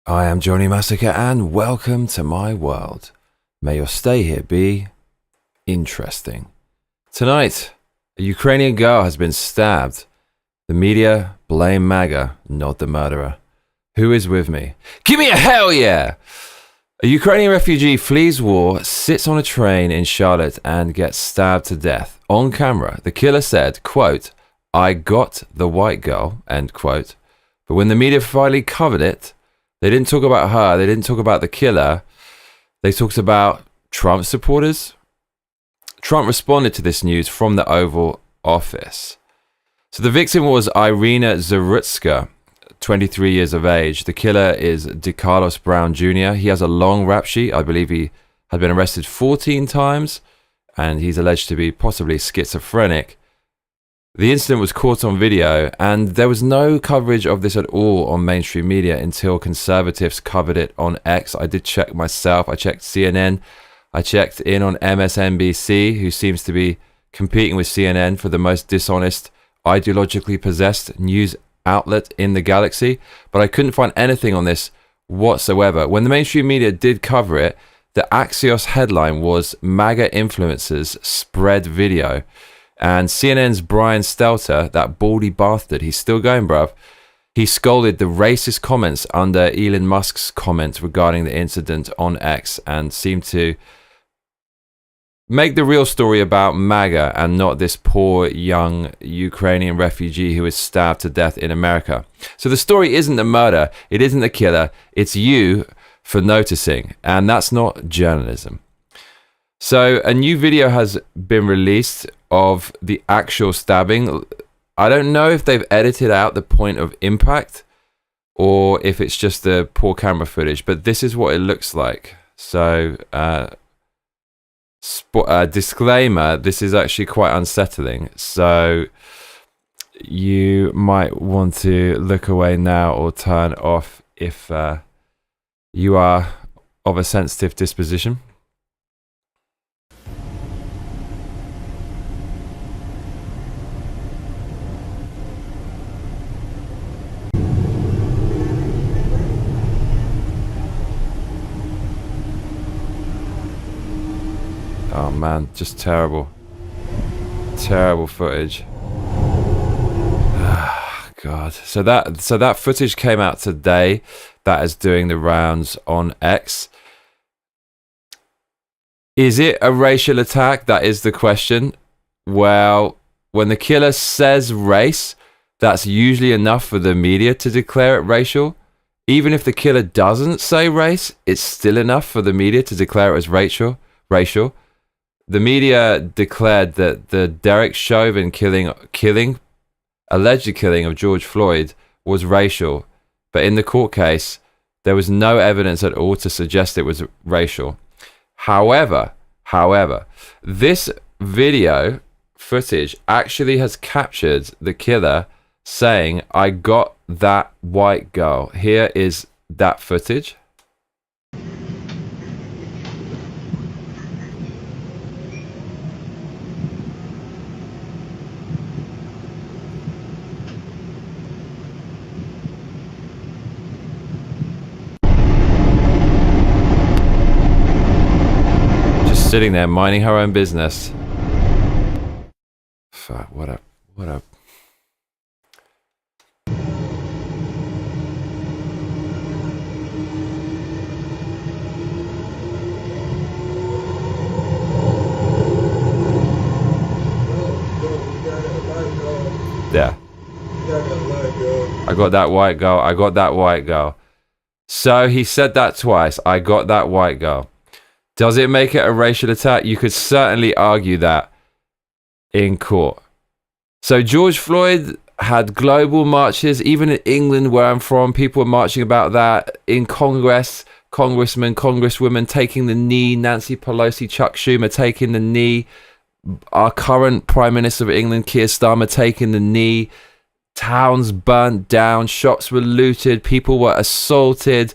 I am Johnny Massacre and welcome to my world. May your stay here be interesting. Tonight, a Ukrainian girl has been stabbed. The media blame MAGA, not the murderer. Who is with me? Give me a hell yeah! A Ukrainian refugee flees war, sits on a train in Charlotte and gets stabbed to death. On camera, the killer said, quote, "I got the white girl," end quote. But when the media finally covered it, they didn't talk about her, they didn't talk about the killer, they talked about Trump supporters. Trump responded to this news from the Oval Office. So the victim was Iryna Zarutsk, 23 years of age. The killer is DeCarlos Brown Jr. He has a long rap sheet. I believe he had been arrested 14 times, and he's alleged to be possibly schizophrenic. The incident was caught on video, and there was no coverage of this at all on mainstream media until conservatives covered it on X. I did check myself. I checked CNN. I checked in on MSNBC, who seems to be competing with CNN for the most dishonest, ideologically possessed news outlet in the galaxy. But I couldn't find anything on this whatsoever. When the mainstream media did cover it, the Axios headline was "MAGA influencers spread video." And CNN's Brian Stelter, that baldy bastard, he's still going, bruv. He scolded the racist comments under Elon Musk's comment regarding the incident on X and seemed to make the real story about MAGA and not this poor young Ukrainian refugee who was stabbed to death in America. So the story isn't the murder, it isn't the killer, it's you for noticing, and that's not journalism. So a new video has been released of the actual stabbing. I don't know if they've edited out the point of impact or if it's just the poor camera footage, but this is what it looks like. So disclaimer, this is actually quite unsettling, so you might want to look away now or turn off if you are of a sensitive disposition. Oh man, just terrible. Terrible footage. God. So that footage came out today. That is doing the rounds on X. Is it a racial attack? That is the question. Well, when the killer says race, that's usually enough for the media to declare it racial. Even if the killer doesn't say race, it's still enough for the media to declare it as racial. The media declared that the Derek Chauvin alleged killing of George Floyd was racial, but in the court case, there was no evidence at all to suggest it was racial. However, this video footage actually has captured the killer saying, "I got that white girl." Here is that footage. Sitting there minding her own business. Fuck, what a yeah. I got that white girl. I got that white girl. So he said that twice. I got that white girl. Does it make it a racial attack? You could certainly argue that in court. So George Floyd had global marches, even in England where I'm from, people were marching about that. In Congress, congressmen, congresswomen taking the knee, Nancy Pelosi, Chuck Schumer taking the knee, our current Prime Minister of England, Keir Starmer, taking the knee. Towns burnt down, shops were looted, people were assaulted.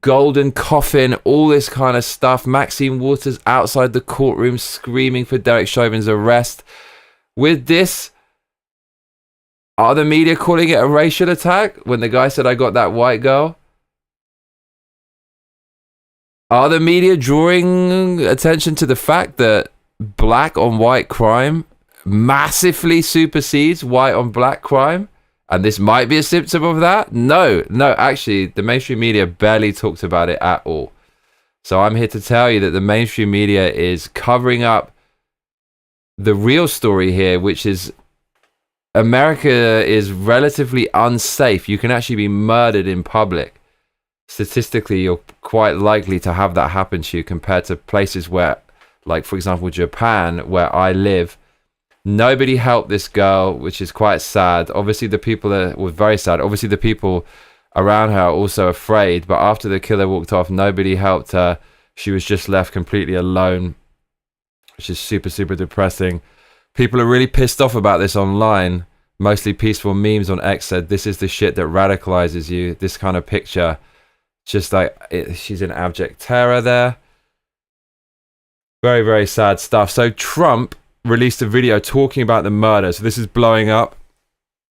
Golden coffin, all this kind of stuff. Maxine Waters outside the courtroom screaming for Derek Chauvin's arrest. With this, are the media calling it a racial attack when the guy said, "I got that white girl"? Are the media drawing attention to the fact that black on white crime massively supersedes white on black crime? And this might be a symptom of that? No, actually, the mainstream media barely talked about it at all. So I'm here to tell you that the mainstream media is covering up the real story here, which is America is relatively unsafe. You can actually be murdered in public. Statistically, you're quite likely to have that happen to you compared to places where, like, for example, Japan, where I live. Nobody helped this girl, which is quite sad. Obviously, the people that were very sad. Obviously, the people around her are also afraid. But after the killer walked off, nobody helped her. She was just left completely alone, which is super, super depressing. People are really pissed off about this online. Mostly peaceful memes on X said, this is the shit that radicalizes you. This kind of picture. Just like, she's in abject terror there. Very, very sad stuff. So Trump released a video talking about the murder. So this is blowing up.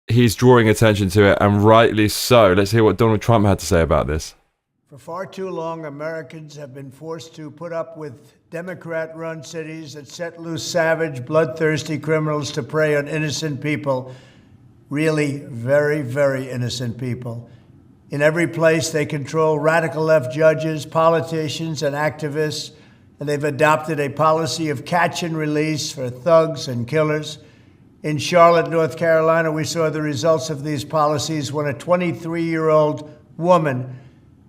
He's drawing attention to it, and rightly so. Let's hear what Donald Trump had to say about this. For far too long, Americans have been forced to put up with Democrat-run cities that set loose savage, bloodthirsty criminals to prey on innocent people. Really very, very innocent people. In every place, they control radical left judges, politicians, and activists, and they've adopted a policy of catch and release for thugs and killers. In Charlotte, North Carolina, we saw the results of these policies when a 23-year-old woman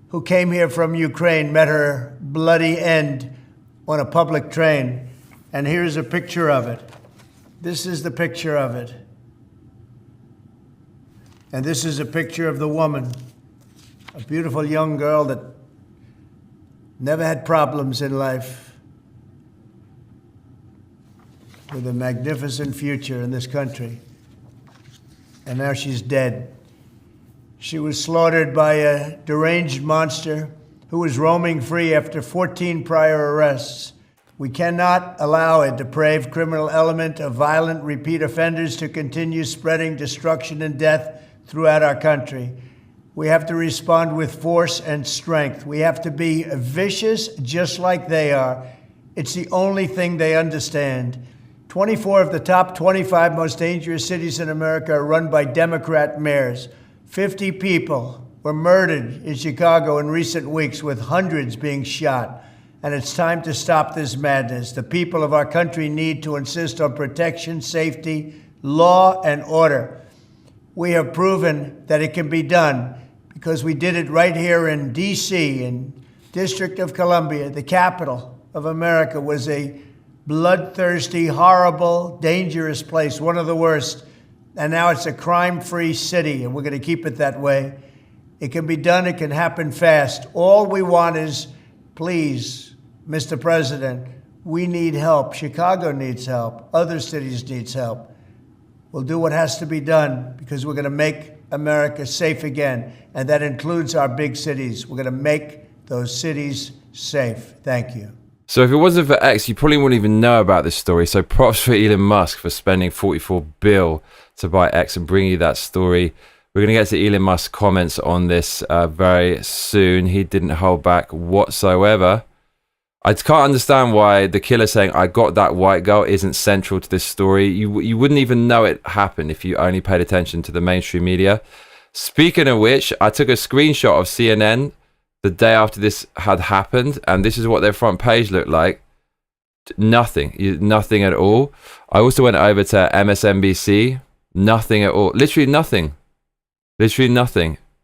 who came here from Ukraine met her bloody end on a public train. And here's a picture of it. This is the picture of it. And this is a picture of the woman. A beautiful young girl that never had problems in life, with a magnificent future in this country. And now she's dead. She was slaughtered by a deranged monster who was roaming free after 14 prior arrests. We cannot allow a depraved criminal element of violent repeat offenders to continue spreading destruction and death throughout our country. We have to respond with force and strength. We have to be vicious just like they are. It's the only thing they understand. 24 of the top 25 most dangerous cities in America are run by Democrat mayors. 50 people were murdered in Chicago in recent weeks, with hundreds being shot. And it's time to stop this madness. The people of our country need to insist on protection, safety, law, and order. We have proven that it can be done, because we did it right here in D.C., in District of Columbia. The capital of America was a bloodthirsty, horrible, dangerous place, one of the worst. And now it's a crime-free city, and we're going to keep it that way. It can be done. It can happen fast. All we want is, please, Mr. President, we need help. Chicago needs help. Other cities need help. We'll do what has to be done, because we're going to make America safe again, and that includes our big cities. We're going to make those cities safe. Thank you. So if it wasn't for X, you probably wouldn't even know about this story. So props for Elon Musk for spending $44 billion to buy X and bring you that story. We're going to get to Elon Musk's comments on this very soon. He didn't hold back whatsoever. I can't understand why the killer saying, I got that white girl, isn't central to this story. You wouldn't even know it happened if you only paid attention to the mainstream media. Speaking of which, I took a screenshot of CNN the day after this had happened, and this is what their front page looked like. Nothing at all. I also went over to MSNBC. Nothing at all. Literally nothing.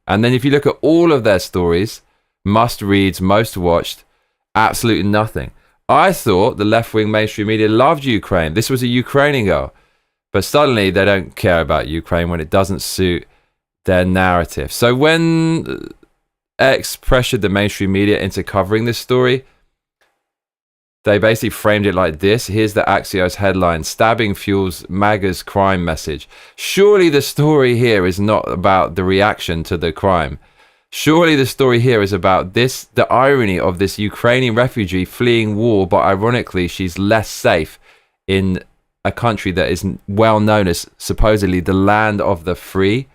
And then if you look at all of their stories, must reads, most watched, absolutely nothing. I thought the left-wing mainstream media loved Ukraine. This was a Ukrainian girl. But suddenly they don't care about Ukraine when it doesn't suit their narrative. So when X pressured the mainstream media into covering this story, they basically framed it like this. Here's the Axios headline: stabbing fuels MAGA's crime message. Surely the story here is not about the reaction to the crime. Surely the story here is about this, the irony of this Ukrainian refugee fleeing war, but ironically she's less safe in a country that is well known as supposedly the land of the free.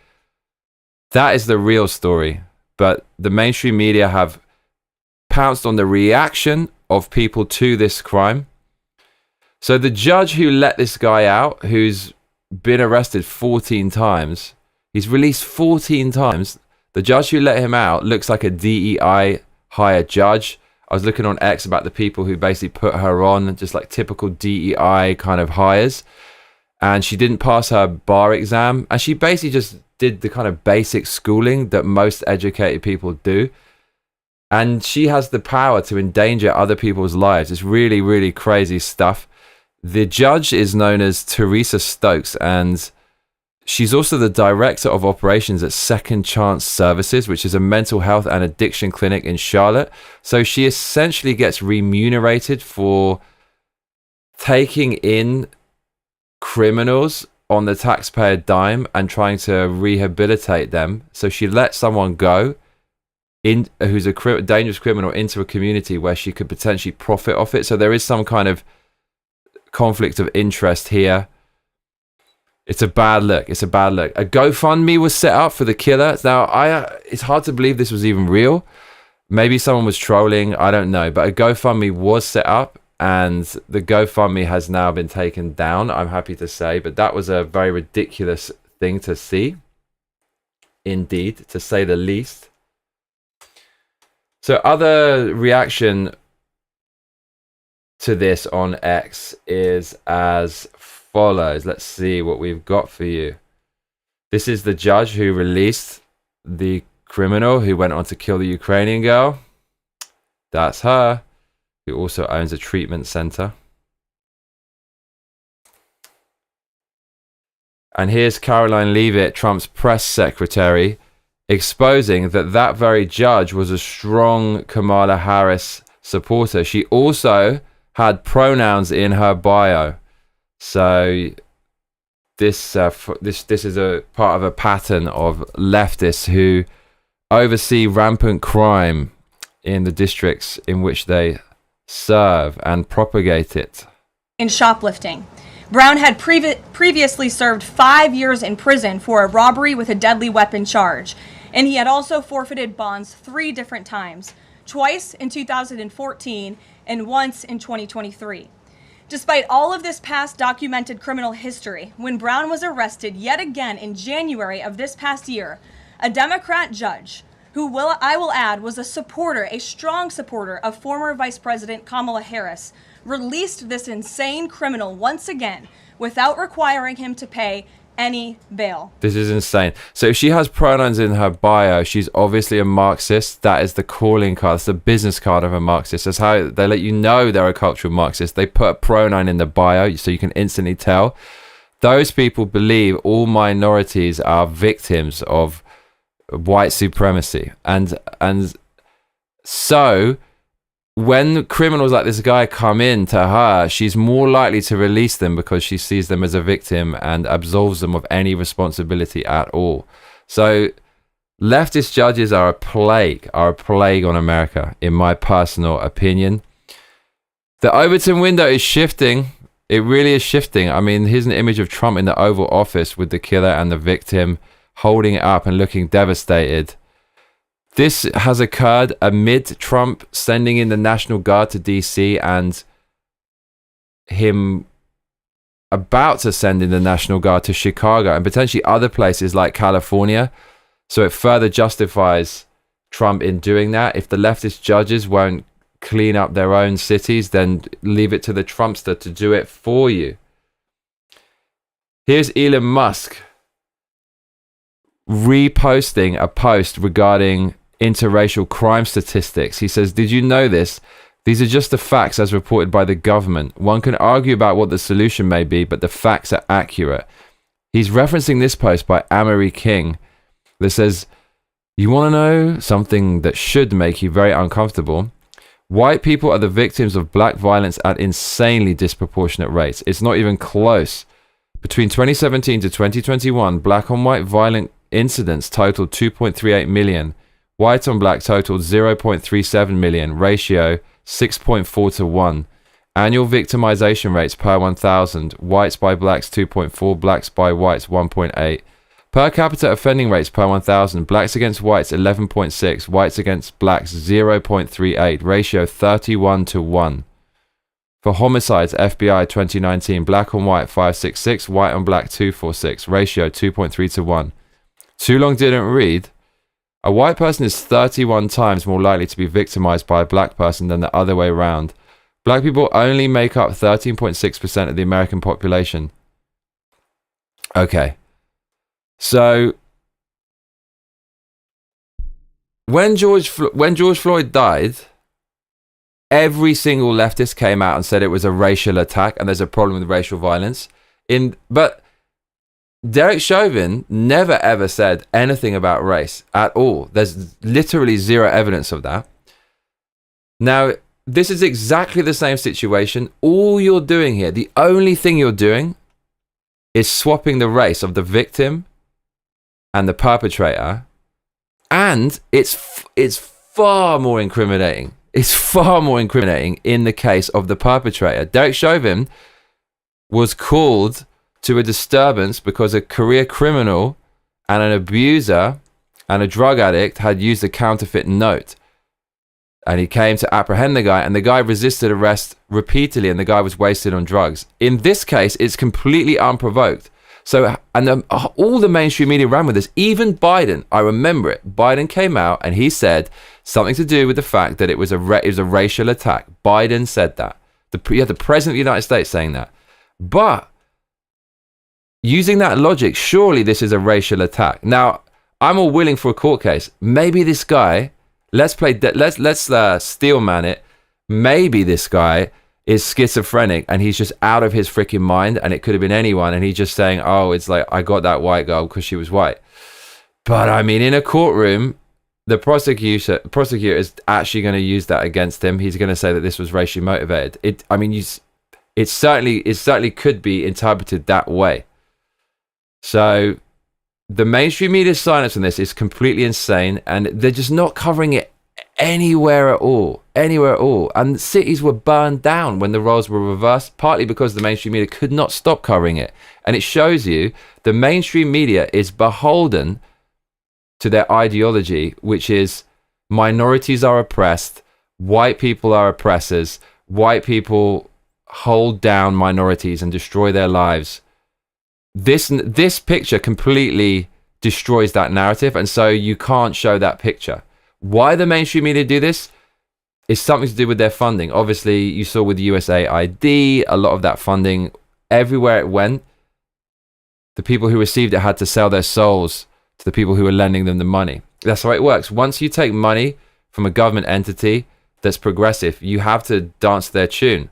That is the real story. But the mainstream media have pounced on the reaction of people to this crime. So the judge who let this guy out, who's been arrested 14 times, he's released 14 times. The judge who let him out looks like a DEI hired judge. I was looking on X about the people who basically put her on, just like typical DEI kind of hires. And she didn't pass her bar exam. And she basically just did the kind of basic schooling that most educated people do. And she has the power to endanger other people's lives. It's really, really crazy stuff. The judge is known as Teresa Stokes, and she's also the director of operations at Second Chance Services, which is a mental health and addiction clinic in Charlotte. So she essentially gets remunerated for taking in criminals on the taxpayer dime and trying to rehabilitate them. So she let someone go who's a dangerous criminal into a community where she could potentially profit off it. So there is some kind of conflict of interest here. It's a bad look. It's a bad look. A GoFundMe was set up for the killer. Now, it's hard to believe this was even real. Maybe someone was trolling. I don't know. But a GoFundMe was set up, and the GoFundMe has now been taken down, I'm happy to say. But that was a very ridiculous thing to see. Indeed, to say the least. So other reaction to this on X is as follows. Let's see what we've got for you. This is the judge who released the criminal who went on to kill the Ukrainian girl. That's her, who also owns a treatment center. And here's Caroline Leavitt, Trump's press secretary, exposing that very judge was a strong Kamala Harris supporter. She also had pronouns in her bio. So this is a part of a pattern of leftists who oversee rampant crime in the districts in which they serve and propagate it. In shoplifting, Brown had previously served 5 years in prison for a robbery with a deadly weapon charge, and he had also forfeited bonds 3 different times, twice in 2014 and once in 2023. Despite all of this past documented criminal history, when Brown was arrested yet again in January of this past year, a Democrat judge, who I will add was a strong supporter of former Vice President Kamala Harris, released this insane criminal once again without requiring him to pay any bail. This is insane. So if she has pronouns in her bio, she's obviously a Marxist. That is the calling card. It's the business card of a Marxist. That's how they let you know they're a cultural Marxist. They put a pronoun in the bio so you can instantly tell. Those people believe all minorities are victims of white supremacy. And so when criminals like this guy come in to her, she's more likely to release them because she sees them as a victim and absolves them of any responsibility at all. So leftist judges are a plague on America, in my personal opinion. The Overton window is shifting. It really is shifting. I mean, here's an image of Trump in the Oval Office with the killer and the victim holding it up and looking devastated. This has occurred amid Trump sending in the National Guard to DC and him about to send in the National Guard to Chicago and potentially other places like California. So it further justifies Trump in doing that. If the leftist judges won't clean up their own cities, then leave it to the Trumpster to do it for you. Here's Elon Musk reposting a post regarding interracial crime statistics. He says, "Did you know this? These are just the facts as reported by the government. One can argue about what the solution may be, but the facts are accurate." He's referencing this post by Amory King that says, "You want to know something that should make you very uncomfortable? White people are the victims of black violence at insanely disproportionate rates. It's not even close. Between 2017 to 2021, black on white violent incidents totaled 2.38 million. White on black totaled 0.37 million, ratio 6.4 to 1. Annual victimization rates per 1,000, whites by blacks 2.4, blacks by whites 1.8. Per capita offending rates per 1,000. Blacks against whites 11.6. Whites against blacks 0.38. Ratio 31 to 1. For homicides, FBI 2019. Black on white 566. White on black 246. Ratio 2.3 to 1. Too long didn't read. A white person is 31 times more likely to be victimized by a black person than the other way around. Black people only make up 13.6% of the American population. Okay. So, when George Floyd died, every single leftist came out and said it was a racial attack and there's a problem with racial violence. But Derek Chauvin never ever said anything about race at all. There's literally zero evidence of that. Now, this is exactly the same situation. All you're doing here, the only thing you're doing is swapping the race of the victim and the perpetrator, and it's far more incriminating. It's far more incriminating in the case of the perpetrator. Derek Chauvin was called to a disturbance because a career criminal and an abuser and a drug addict had used a counterfeit note. And he came to apprehend the guy, and the guy resisted arrest repeatedly, and the guy was wasted on drugs. In this case, it's completely unprovoked. So, and all the mainstream media ran with this. Even Biden, I remember it. Biden came out and he said something to do with the fact that it was a racial attack. Biden said that. You had the president of the United States saying that. But using that logic, surely this is a racial attack. Now, I'm all willing for a court case. Maybe this guy, let's steel man it. Maybe this guy is schizophrenic and he's just out of his freaking mind, and it could have been anyone, and he's just saying, oh, it's like, I got that white girl because she was white. But I mean, in a courtroom, the prosecutor is actually going to use that against him. He's going to say that this was racially motivated. It certainly could be interpreted that way. So the mainstream media's silence on this is completely insane, and they're just not covering it anywhere at all. And cities were burned down when the roles were reversed, partly because the mainstream media could not stop covering it. And it shows you the mainstream media is beholden to their ideology, which is minorities are oppressed, white people are oppressors, white people hold down minorities and destroy their lives. This picture completely destroys that narrative, and so you can't show that picture. Why the mainstream media do this is something to do with their funding. Obviously, you saw with USAID, a lot of that funding, everywhere it went, the people who received it had to sell their souls to the people who were lending them the money. That's how it works. Once you take money from a government entity that's progressive, you have to dance to their tune,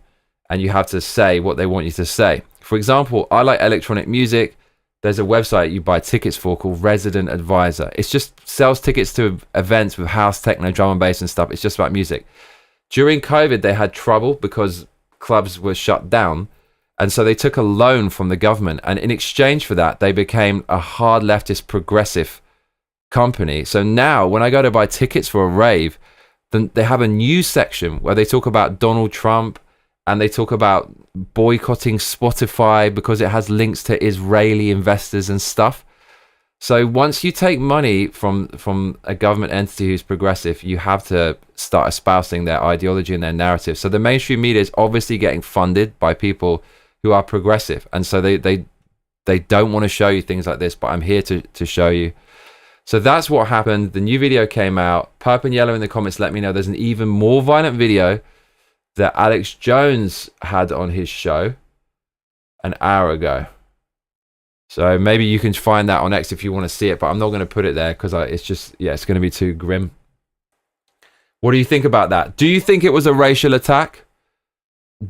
and you have to say what they want you to say. For example, I like electronic music. There's a website you buy tickets for called Resident Advisor. It's just sells tickets to events with house, techno, drum and bass and stuff. It's just about music. During COVID, they had trouble because clubs were shut down. And so they took a loan from the government. And in exchange for that, they became a hard leftist progressive company. So now when I go to buy tickets for a rave, then they have a news section where they talk about Donald Trump, and they talk about boycotting Spotify because it has links to Israeli investors and stuff. So once you take money from a government entity who's progressive, you have to start espousing their ideology and their narrative. So the mainstream media is obviously getting funded by people who are progressive. And so they don't want to show you things like this, but I'm here to show you. So that's what happened. The new video came out. Purple and yellow in the comments let me know there's an even more violent video that Alex Jones had on his show an hour ago. So maybe you can find that on X if you want to see it, but I'm not going to put it there because it's going to be too grim. What do you think about that? Do you think it was a racial attack?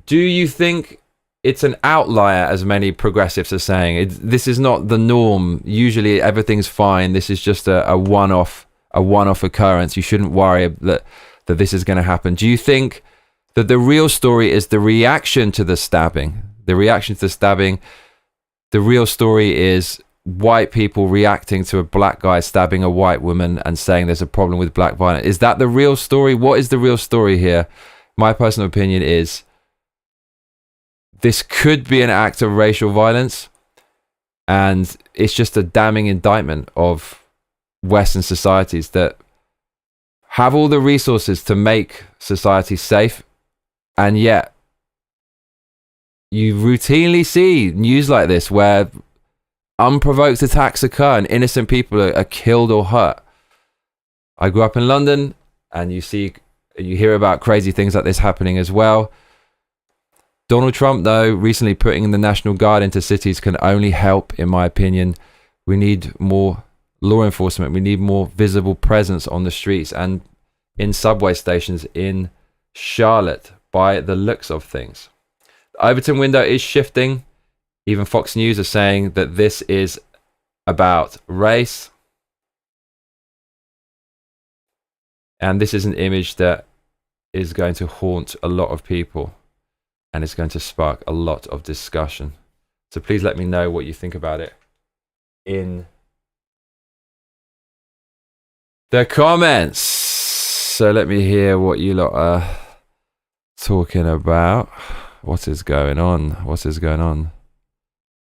Do you think it's an outlier, as many progressives are saying? This is not the norm. Usually everything's fine. This is just a one-off occurrence. You shouldn't worry that this is going to happen. Do you think that the real story is the reaction to the stabbing? The reaction to the stabbing, the real story is white people reacting to a black guy stabbing a white woman and saying there's a problem with black violence. Is that the real story? What is the real story here? My personal opinion is this could be an act of racial violence, And it's just a damning indictment of Western societies that have all the resources to make society safe, and yet you routinely see news like this where unprovoked attacks occur and innocent people are killed or hurt. I grew up in London, and you hear about crazy things like this happening as well. Donald Trump, though, recently putting the National Guard into cities can only help, in my opinion. We need more law enforcement. We need more visible presence on the streets and in subway stations in Charlotte, by the looks of things. The Overton window is shifting. Even Fox News are saying that this is about race. And this is an image that is going to haunt a lot of people, and it's going to spark a lot of discussion. So please let me know what you think about it in the comments. So let me hear what you lot are talking about. What is going on? What is going on,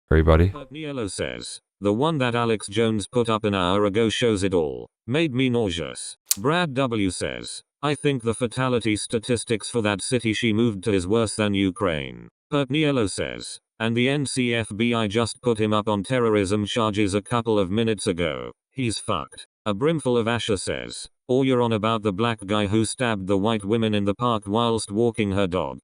everybody? Niello says, the one that Alex Jones put up an hour ago shows it all. Made me nauseous. Brad W says, I think the fatality statistics for that city she moved to is worse than Ukraine. Niello says, and the NCFBI just put him up on terrorism charges a couple of minutes ago. He's fucked. A brimful of Asher says, or you're on about the black guy who stabbed the white women in the park whilst walking her dog.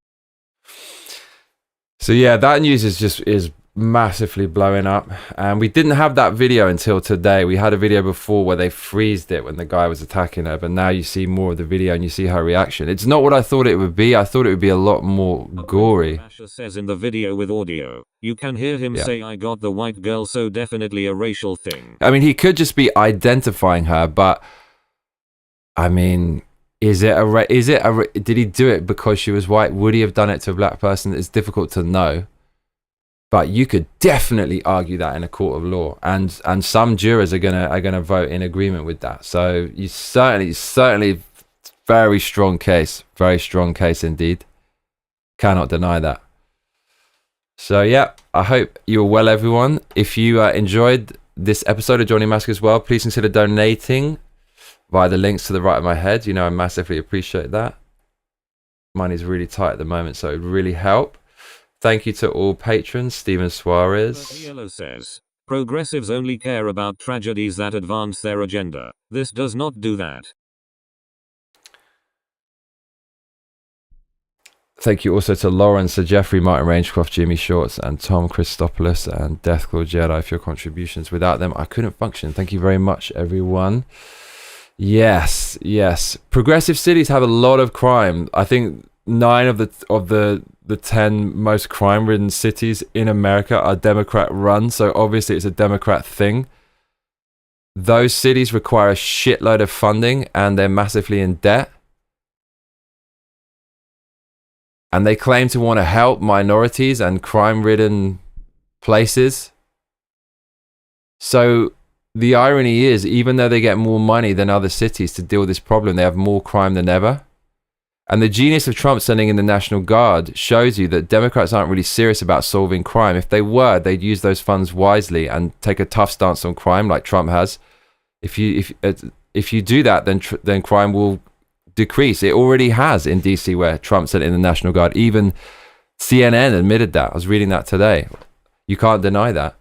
So yeah, that news is massively blowing up, and we didn't have that video until today. We had a video before where they freezed it when the guy was attacking her, but now you see more of the video and you see her reaction. It's not what I thought it would be. I thought it would be a lot more gory. Asher says in the video with audio, you can hear him say, I got the white girl, so definitely a racial thing. I mean, he could just be identifying her, but I mean, did he do it because she was white? Would he have done it to a black person? It's difficult to know. But you could definitely argue that in a court of law, and some jurors are gonna vote in agreement with that. So you certainly very strong case indeed. Cannot deny that. So yeah, I hope you're well, everyone. If you enjoyed this episode of Joining Massacre as well, please consider donating via the links to the right of my head. You know, I massively appreciate that. Money's really tight at the moment, so it would really help. Thank you to all patrons. Steven Suarez. Yellow says, progressives only care about tragedies that advance their agenda. This does not do that. Thank you also to Lauren, Sir Jeffrey, Martin Rangecroft, Jimmy Shorts, and Tom Christopoulos and Deathclaw Jedi for your contributions. Without them, I couldn't function. Thank you very much, everyone. Yes. Progressive cities have a lot of crime. I think 9 of the 10 most crime-ridden cities in America are Democrat-run, so obviously it's a Democrat thing. Those cities require a shitload of funding, and they're massively in debt. And they claim to want to help minorities and crime-ridden places. So the irony is, even though they get more money than other cities to deal with this problem, they have more crime than ever. And the genius of Trump sending in the National Guard shows you that Democrats aren't really serious about solving crime. If they were, they'd use those funds wisely and take a tough stance on crime like Trump has. If you do that, then crime will decrease. It already has in DC, where Trump sent in the National Guard. Even CNN admitted that. I was reading that today. You can't deny that.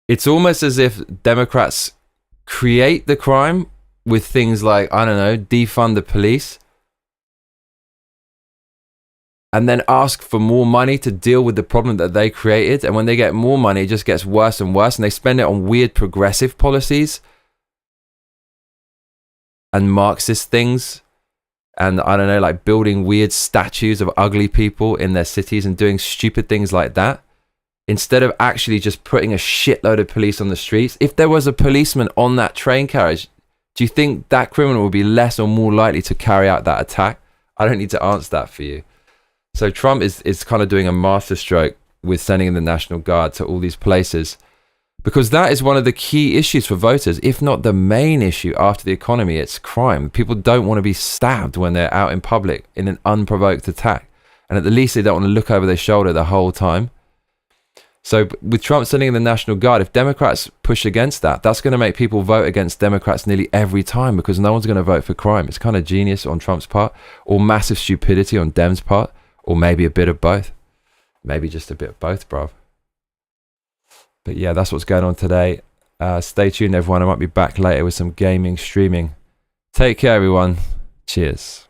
It's almost as if Democrats create the crime with things like, I don't know, defund the police, and then ask for more money to deal with the problem that they created. And when they get more money, it just gets worse and worse, and they spend it on weird progressive policies and Marxist things, and I don't know, like building weird statues of ugly people in their cities and doing stupid things like that, instead of actually just putting a shitload of police on the streets. If there was a policeman on that train carriage, do you think that criminal would be less or more likely to carry out that attack? I don't need to answer that for you. So Trump is kind of doing a masterstroke with sending in the National Guard to all these places, because that is one of the key issues for voters, if not the main issue after the economy. It's crime. People don't want to be stabbed when they're out in public in an unprovoked attack. And at the least, they don't want to look over their shoulder the whole time. So with Trump sending in the National Guard, if Democrats push against that, that's going to make people vote against Democrats nearly every time, because no one's going to vote for crime. It's kind of genius on Trump's part, or massive stupidity on Dems' part, or maybe a bit of both. Maybe just a bit of both, bruv. But yeah, that's what's going on today. Stay tuned, everyone. I might be back later with some gaming streaming. Take care, everyone. Cheers.